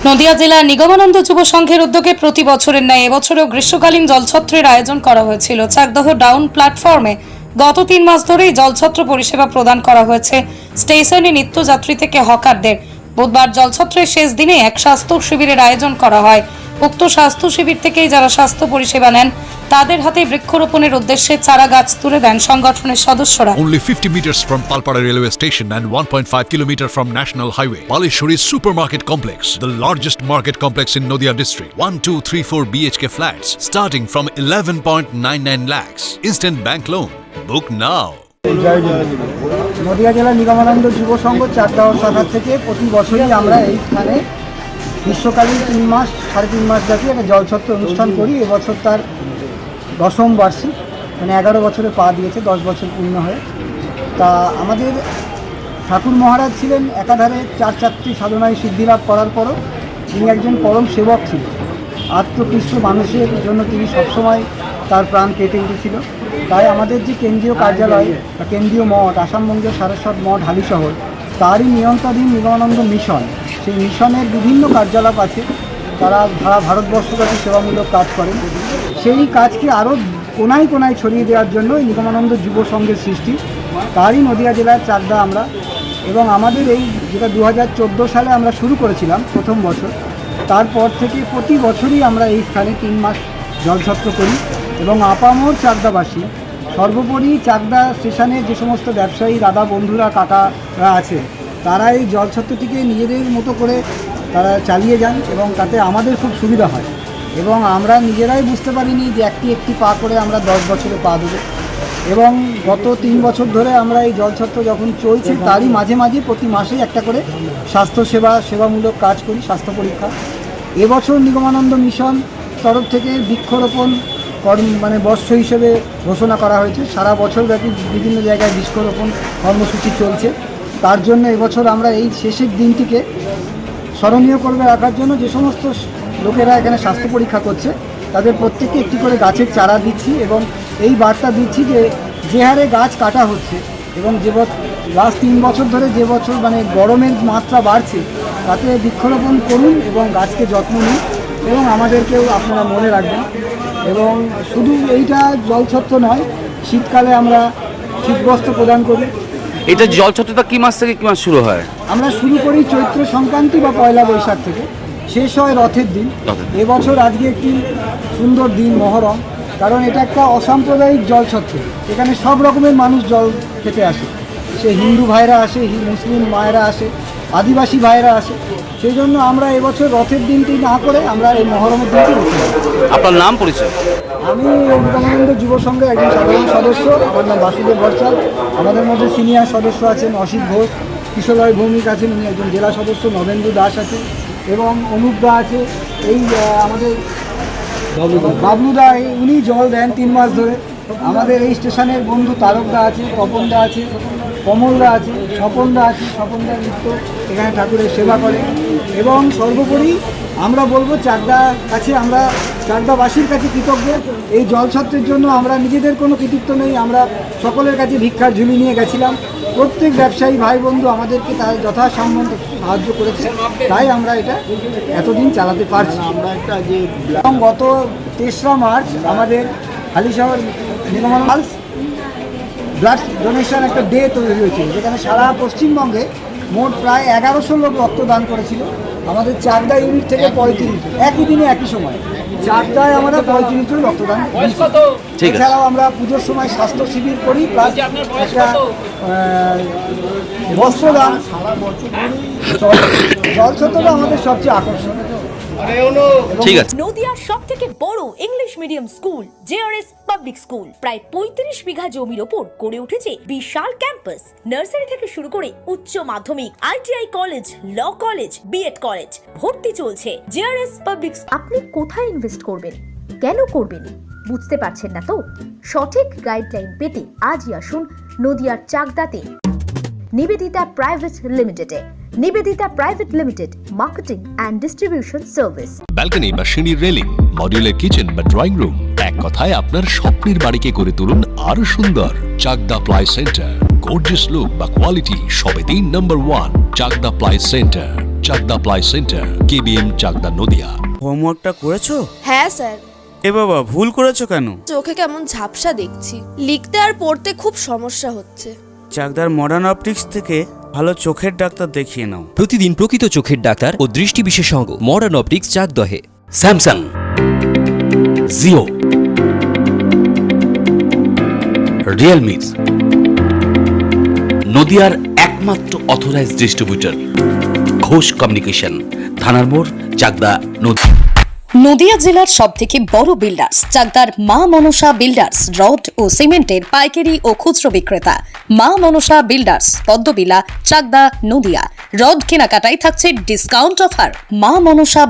নদিয়া জেলা নিগমানন্দ যুব সংঘের উদ্যোগে প্রতি বছরের ন্যায় এবছরেও গ্রীষ্মকালীন জলছত্রের আয়োজন করা হয়েছিল। চাকদহ ডাউন প্ল্যাটফর্মে গত 3 মাস ধরেই জলছত্র পরিষেবা প্রদান করা হয়েছে স্টেশনে নিত্যযাত্রী থেকে হকারদের। বুধবার জলছত্রের শেষ দিনে এক স্বাস্থ্য শিবিরের আয়োজন করা হয়। উক্ত স্বাস্থ্য শিবির থেকেই যারা স্বাস্থ্য পরিষেবা নেন তাদের হাতে বৃক্ষরোপণের উদ্দেশ্যে চারা গাছ তুলে দেন সংগঠনের সদস্যরা। Only 50 meters from Palpara railway station and 1.5 kilometer from National Highway, Palishuri Supermarket Complex, the largest market complex in Noida district. 1, 2, 3, 4 BHK flats starting from 11.99 lakhs. Instant bank loan. Book now. Nadia জেলা নিগমানন্দ যুব সংঘ চাকদহ শাখা থেকে প্রতি বছরই আমরা এই স্থানে গ্রীষ্মকালীন 3 মাস 3.5 মাস ব্যাপী একটা জলছত্র অনুষ্ঠান করি। এবছর তার 10ম বার্ষিক, মানে 11 বছরে পা দিয়েছে, 10 বছর পূর্ণ হয়ে। তা আমাদের ঠাকুর মহারাজ ছিলেন একাধারে 4 চাকরি সাধনায় সিদ্ধিলাভ করার পরও তিনি একজন পরম সেবক ছিলেন। আত্মকৃষ্ট মানুষের জন্য তিনি সবসময় তার প্রাণ কেটে উঠেছিল। তাই আমাদের যে কেন্দ্রীয় কার্যালয় বা কেন্দ্রীয় মঠ আসামবঙ্গের সারস্বত মঠ হালিশহর, তারই নিয়ন্ত্রণাধীন নিগমানন্দ মিশন, সেই মিশনের বিভিন্ন কার্যালয় আছে। তারা ভারতবর্ষব্যাপী সেবামূলক কাজ করেন। সেই কাজকে আরও কোনায় কোনায় ছড়িয়ে দেওয়ার জন্য এই নিগমানন্দ যুব সংঘের সৃষ্টি। তারই নদিয়া জেলার চাকদা আমরা, এবং আমাদের এই যেটা 2014 সালে আমরা শুরু করেছিলাম প্রথম বছর, তারপর থেকে প্রতি বছরই আমরা এই স্থানে 3 মাস জলছত্র করি। এবং আপামর চাকদাবাসী, সর্বোপরি চাকদা স্টেশনে যে সমস্ত ব্যবসায়ী দাদা বন্ধুরা কাকারা আছে, তারা এই জলছত্রটিকে নিজেদের মতো করে তারা চালিয়ে যান এবং তাতে আমাদের খুব সুবিধা হয়। এবং আমরা নিজেরাই বুঝতে পারিনি যে একটি পা করে আমরা 10 বছরে পা দেবো। এবং গত 3 বছর ধরে আমরা এই জলছত্র যখন চলছে, তারই মাঝে মাঝে প্রতি মাসে একটা করে সেবামূলক কাজ করি, স্বাস্থ্য পরীক্ষা। এবছর নিগমানন্দ মিশন তরফ থেকে বৃক্ষরোপণ বর্ষ হিসেবে ঘোষণা করা হয়েছে। সারা বছর ব্যাপী বিভিন্ন জায়গায় বৃক্ষরোপণ কর্মসূচি চলছে। তার জন্য এবছর আমরা এই শেষের দিনটিকে স্মরণীয় করে রাখার জন্য যে সমস্ত লোকেরা এখানে স্বাস্থ্য পরীক্ষা করছে, তাদের প্রত্যেককে একটি করে গাছের চারা দিচ্ছি এবং এই বার্তা দিচ্ছি যে হারে গাছ কাটা হচ্ছে এবং লাস্ট 3 বছর ধরে যে বছর গরমের মাত্রা বাড়ছে, তাতে বৃক্ষরোপণ করুন এবং গাছকে যত্ন নিন এবং আমাদেরকেও আপনারা মনে রাখবেন। এবং শুধু এইটা জলছত্র নয়, শীতকালে আমরা শীতবস্ত্র প্রদান করি। এটা জলছত্রটা কি মাস থেকে কি মাস শুরু হয়? আমরা শুরু করি চৈত্র সংক্রান্তি বা পয়লা বৈশাখ থেকে, শেষ হয় রথের দিন। এবছর আজকে একটি সুন্দর দিন, মহরম, কারণ এটা একটা অসাম্প্রদায়িক জলছত্র। এখানে সব রকমের মানুষ জল খেতে আসে। সে হিন্দু ভাইরা আসে, মুসলিম মায়েরা আসে, আদিবাসী ভাইরা আসে। সেই জন্য আমরা এবছর রথের দিনটি না করে আমরা এই মহরমের দিনটি রেখেছি। আপনার নাম পরিচয়? আমি নিগমানন্দ যুব সংঘের একজন সাধারণ সদস্য। আমার নাম বাসুদেব ভট্টাচার্য। আমাদের মধ্যে সিনিয়র সদস্য আছেন অসিত ঘোষ, কিশোরয় ভৌমিক আছেন, উনি একজন জেলা সদস্য, নবেন্দু দাস আছে এবং অনুপ দা আছে। এই আমাদের বাবলুদা, উনি জল দেন 3 মাস ধরে। আমাদের এই স্টেশনের বন্ধু তারকদা আছে, তপনদা আছে, কমলদা আছে, স্বপনদা আছে। স্বপনদা নিত্য এখানে ঠাকুরের সেবা করে। এবং সর্বোপরি আমরা বলবো আমরা চাকদাবাসীর কাছে কৃতজ্ঞ। এই জলছত্রের জন্য আমরা নিজেদের কোনো কৃতিত্ব নেই, আমরা সকলের কাছে ভিক্ষার ঝুলি নিয়ে গেছিলাম। প্রত্যেক ব্যবসায়ী ভাই বন্ধু আমাদেরকে তার যথাসম্ভব সাহায্য করেছে, তাই আমরা এটা এতদিন চালাতে পারছি। এবং গত 3রা মার্চ আমাদের হালিশহর নিগমানন্দ ব্লাড ডোনেশন একটা ডে তৈরি হয়েছিল, যেখানে সারা পশ্চিমবঙ্গে মোট প্রায় 1100 লোক রক্তদান করেছিল। আমাদের চাকদা ইউনিট থেকে 35 একই দিনে একই সময় চাকদায় আমরা 35 জন রক্তদান। এছাড়াও আমরা পুজোর সময় স্বাস্থ্য শিবির করি, প্লাস একটা বস্ত্রদান। জলছত্রটা আমাদের সবচেয়ে আকর্ষণ। ঠিক আছে। নদিয়ার সবথেকে বড় English medium school JRS public school প্রায় 35 বিঘা জমির ওপর গড়ে উঠেছে বিশাল ক্যাম্পাস। নার্সারি থেকে শুরু করে উচ্চ মাধ্যমিক, ITI college, law college, BEd college, ভর্তি চলছে জেআরএস পাবলিক। আপনি কোথায় ইনভেস্ট করবেন, কেন করবেন বুঝতে পারছেন না তো? সঠিক গাইডলাইন পেতে আজই আসুন নদিয়ার চাকদাতে নিবেদিতা প্রাইভেট লিমিটেডে। Nivedita private limited, marketing and distribution service. Balcony বা সিঁড়ির রেলিং, মডিউলার কিচেন বা ড্রয়িং রুম, এক কথায় আপনার স্বপ্নের বাড়িকে করে তুলুন আরো সুন্দর। Chakda ply centre, gorgeous look বা কোয়ালিটি সবে 3 number 1 Chakda ply centre. Chakda Ply Center, KBM Chakda Nodia. হোমওয়ার্কটা করেছো? হ্যাঁ স্যার, এ বাবা, ভুল করেছো কেন? চোখে কেমন ঝাপসা দেখছি, লিখতে আর পড়তে খুব সমস্যা হচ্ছে। চাকদার মডার্ন অপটিক্স থেকে ভালো চোখের ডাক্তার দেখিয়ে নাও। প্রতিদিন প্রকৃত চোখের ডাক্তার ও দৃষ্টি বিশেষজ্ঞ মডার্ন অপটিক্স চাকদহে। স্যামসাং, জিও, রিয়েলমি, নদিয়ার একমাত্র অথরাইজড ডিস্ট্রিবিউটর ঘোষ কমিউনিকেশন, থানার মোড়, চাকদা, নদিয়া। নদিয়া জেলার সবথেকে বড় বিল্ডার্স চাকদার মা মনসা বিল্ডার্স রড ও সিমেন্টের পাইকারি ও খুচরো বিক্রেতা। মা মনসা বিল্ডার্স, পদ্মবিলা, চাকদা, নদিয়া। রড কেনাকাটায় থাকছে ডিসকাউন্ট অফার। মা মনসা বিল্ডার্স।